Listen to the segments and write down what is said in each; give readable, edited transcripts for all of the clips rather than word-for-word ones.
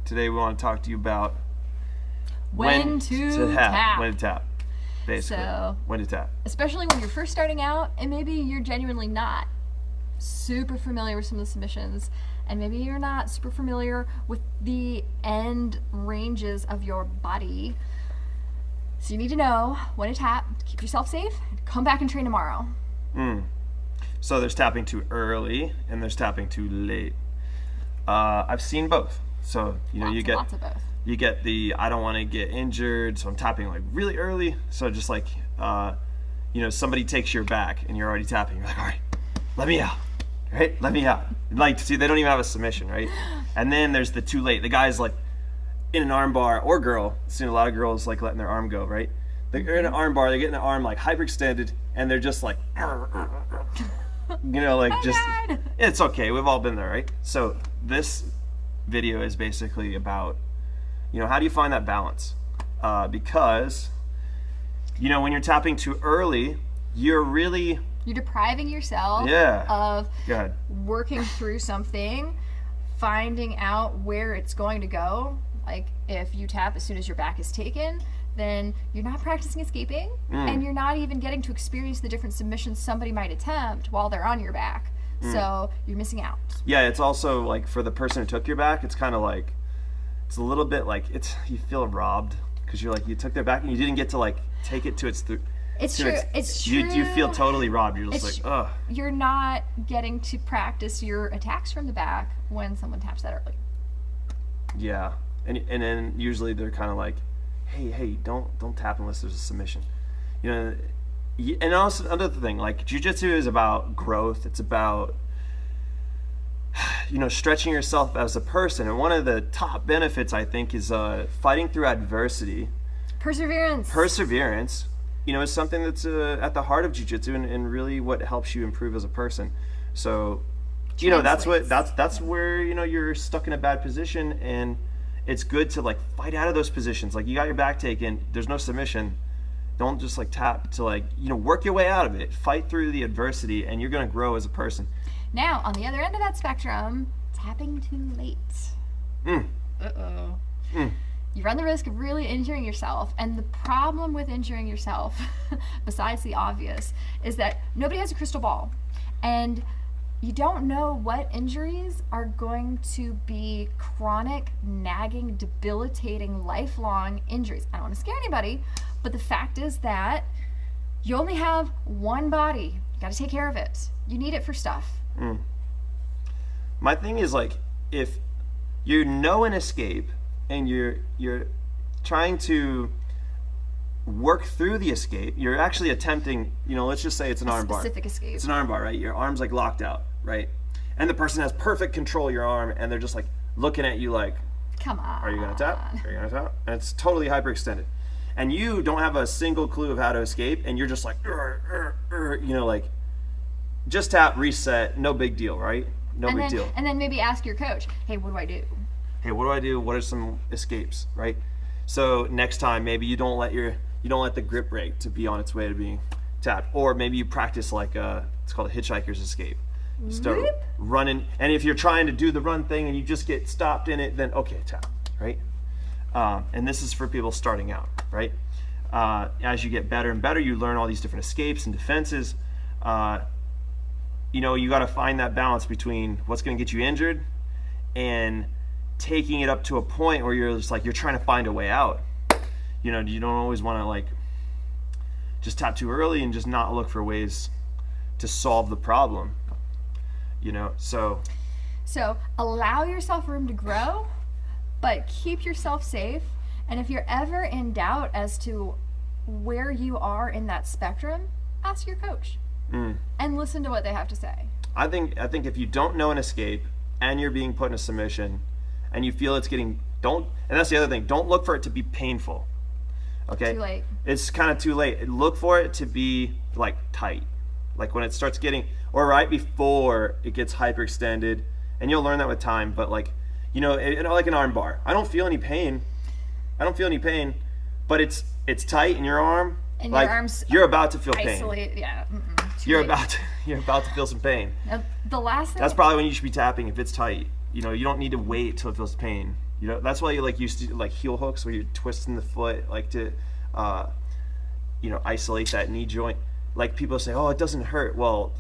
Today we want to talk to you about When to tap. When to tap, basically. So, when to tap. Especially when you're first starting out and maybe you're genuinely not super familiar with some of the submissions, and maybe you're not super familiar with the end ranges of your body. So you need to know when to tap, to keep yourself safe, and come back and train tomorrow. So there's tapping too early and there's tapping too late. I've seen both. So you get lots of both. You get the I don't want to get injured, so I'm tapping like really early. So just like somebody takes your back and you're already tapping. You're like, all right, let me out, right? Let me out. Like, see, they don't even have a submission, right? And then there's the too late. The guy's like in an arm bar, or girl. I've seen a lot of girls like letting their arm go, right? They're in an arm bar. They're getting the arm like hyperextended, and they're just like, it's okay. We've all been there, right? So this video is basically about, how do you find that balance? Because, when you're tapping too early, you're depriving yourself of working through something, finding out where it's going to go. Like if you tap as soon as your back is taken, then you're not practicing escaping, and you're not even getting to experience the different submissions somebody might attempt while they're on your back. So you're missing out. Yeah, it's also like for the person who took your back, it's kind of like, it's a little bit like you feel robbed because you're like, you took their back and you didn't get to like take it to its It's true. It's true. You feel totally robbed. You're just like, ugh. You're not getting to practice your attacks from the back when someone taps that early. Yeah, and then usually they're kind of like, hey, don't tap unless there's a submission. And also another thing, like Jiu-Jitsu is about growth. It's about stretching yourself as a person, and one of the top benefits I think is fighting through adversity. Perseverance, is something that's at the heart of Jiu-Jitsu and really what helps you improve as a person. So, that's where you're stuck in a bad position, and it's good to like fight out of those positions. Like you got your back taken, there's no submission. Don't just like tap to work your way out of it. Fight through the adversity, and you're going to grow as a person. Now, on the other end of that spectrum, tapping too late. You run the risk of really injuring yourself. And the problem with injuring yourself, besides the obvious, is that nobody has a crystal ball. And you don't know what injuries are going to be chronic, nagging, debilitating, lifelong injuries. I don't want to scare anybody, but the fact is that you only have one body. You got to take care of it. You need it for stuff. My thing is like, if you know an escape and you're trying to work through the escape, you're actually attempting, let's just say it's an arm bar. Specific escape. It's an arm bar, right? Your arm's like locked out, right? And the person has perfect control of your arm, and they're just like looking at you like, come on. Are you gonna tap? Are you gonna tap? And it's totally hyperextended. And you don't have a single clue of how to escape, and you're just like, like, just tap, reset, no big deal, right? No big deal. And then maybe ask your coach, hey, what do I do? Hey, what do I do? What are some escapes, right? So next time, maybe you don't let the grip break to be on its way to being tapped, or maybe you practice like it's called a hitchhiker's escape. You start running, and if you're trying to do the run thing and you just get stopped in it, then okay, tap, right? And this is for people starting out, right? As you get better and better, you learn all these different escapes and defenses. You got to find that balance between what's going to get you injured and taking it up to a point where you're just like, you're trying to find a way out. You don't always want to like just tap too early and just not look for ways to solve the problem. So allow yourself room to grow, but keep yourself safe. And if you're ever in doubt as to where you are in that spectrum, ask your coach and listen to what they have to say. I think if you don't know an escape and you're being put in a submission and you feel it's getting, and that's the other thing, don't look for it to be painful. Okay? Too late. It's kind of too late. Look for it to be like tight. Like when it starts getting, or right before it gets hyperextended, and you'll learn that with time, but like, like an arm bar. I don't feel any pain, but it's tight in your arm. And like, your arms you're about to feel pain. Yeah. You're about to feel some pain. Now, the last thing. That's probably when you should be tapping if it's tight. You don't need to wait till it feels pain. You know, that's why you like used to like heel hooks where you're twisting the foot like to, you know, isolate that knee joint. Like people say, oh, it doesn't hurt. Well,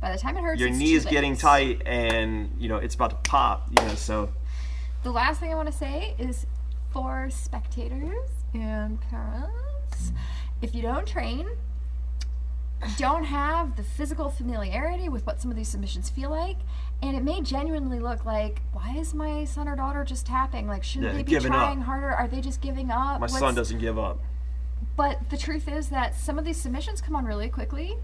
By the time it hurts, your it's knee too is getting late. tight and, you know, it's about to pop, you know, so. The last thing I want to say is for spectators and parents, if you don't train, don't have the physical familiarity with what some of these submissions feel like, and it may genuinely look like, why is my son or daughter just tapping? Like, shouldn't Yeah, they be giving trying up. harder? Are they just giving up? My son doesn't give up. But the truth is that some of these submissions come on really quickly,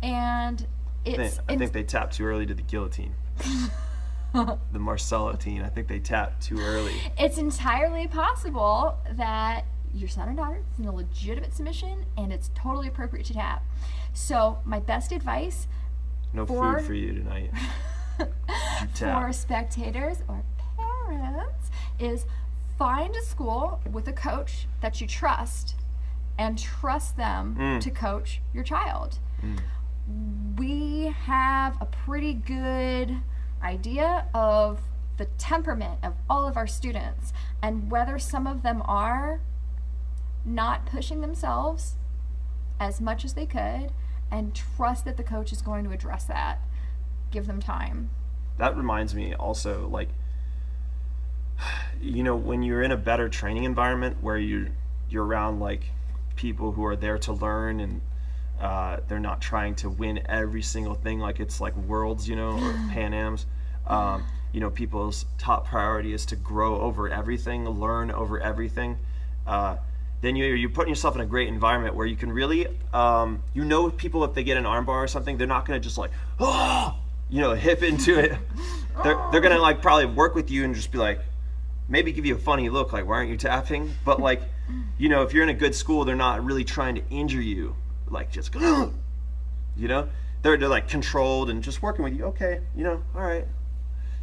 and I think they tapped too early to the guillotine. The Marcelo team, I think they tapped too early. it's entirely possible that your son or daughter is in a legitimate submission, and it's totally appropriate to tap. So my best advice No for- food for you tonight. You tap. for spectators or parents is find a school with a coach that you trust and trust them to coach your child. We have a pretty good idea of the temperament of all of our students and whether some of them are not pushing themselves as much as they could, and trust that the coach is going to address that. Give them time. That reminds me also, like, you know, when you're in a better training environment where you're around like people who are there to learn and they're not trying to win every single thing like it's like Worlds, you know, or Pan Ams. You know, people's top priority is to grow over everything, learn over everything. Then you're putting yourself in a great environment where you can really, you know, people, if they get an armbar or something, they're not going to just like, oh, you know, hip into it. They're going to like probably work with you and just be like, maybe give you a funny look, like, why aren't you tapping? But like, you know, if you're in a good school, they're not really trying to injure you, like just, you know, they're like controlled and just working with you. Okay, you know, all right,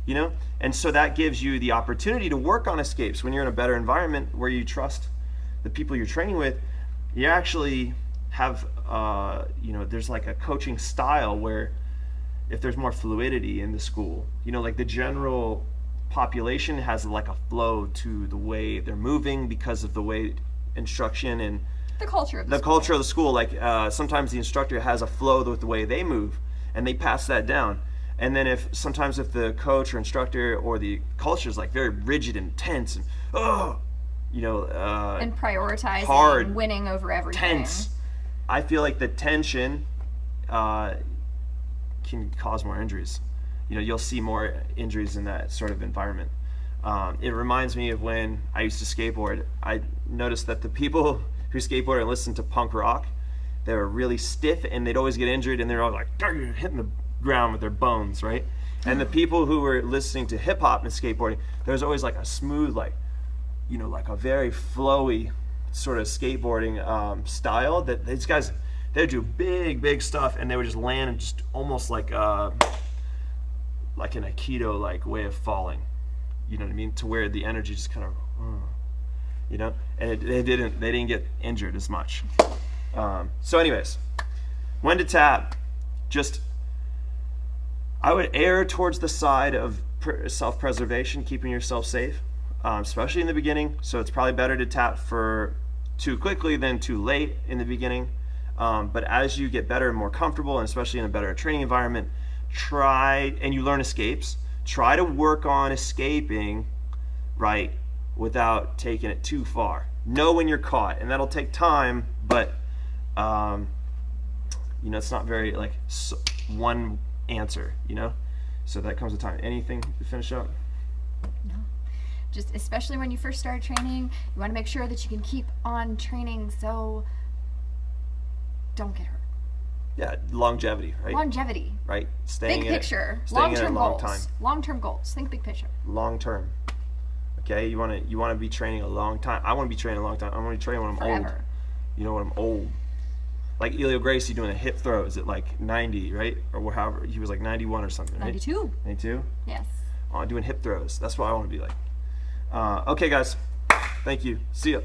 you know, and so that gives you the opportunity to work on escapes when you're in a better environment where you trust the people you're training with. You actually have, you know, there's like a coaching style where if there's more fluidity in the school, you know, like the general population has like a flow to the way they're moving because of the way instruction and The culture of the the culture of the school. Like sometimes the instructor has a flow with the way they move and they pass that down. And then sometimes if the coach or instructor or the culture is like very rigid and tense and you know, and prioritizing hard, winning over everything. tense, I feel like the tension can cause more injuries. You know, you'll see more injuries in that sort of environment. It reminds me of when I used to skateboard. I noticed that the people who skateboard and listen to punk rock, they were really stiff and they'd always get injured and they're all like hitting the ground with their bones, right? And the people who were listening to hip hop and skateboarding, there was always like a smooth, like, you know, like a very flowy sort of skateboarding style that these guys, they do big stuff and they would just land just almost like an Aikido like way of falling, you know what I mean, to where the energy just kind of you know, and they didn't get injured as much. So anyways, when to tap, just I would err towards the side of self-preservation, keeping yourself safe, especially in the beginning. So it's probably better to tap for too quickly than too late in the beginning. But as you get better and more comfortable, and especially in a better training environment, and you learn escapes, try to work on escaping, right, without taking it too far. Know when you're caught, and that'll take time, but you know, it's not very like one answer, you know, so that comes with time. Anything to finish up? No. Just especially when you first start training, you want to make sure that you can keep on training so don't get hurt. Yeah, longevity, right? Longevity. Right, staying Big in picture. it, staying in it a Long-term long goals. time. Long-term goals. Think big picture. Long term. Okay, you want to be training a long time. I want to be training a long time. I want to be training when I'm old. Forever. You know, when I'm old. Like Elio Gracie doing a hip throws at like 90, right? Or however, he was like 91 or something, right? 92. 92? Yes. Doing hip throws. That's what I want to be like. Okay, guys. Thank you. See ya.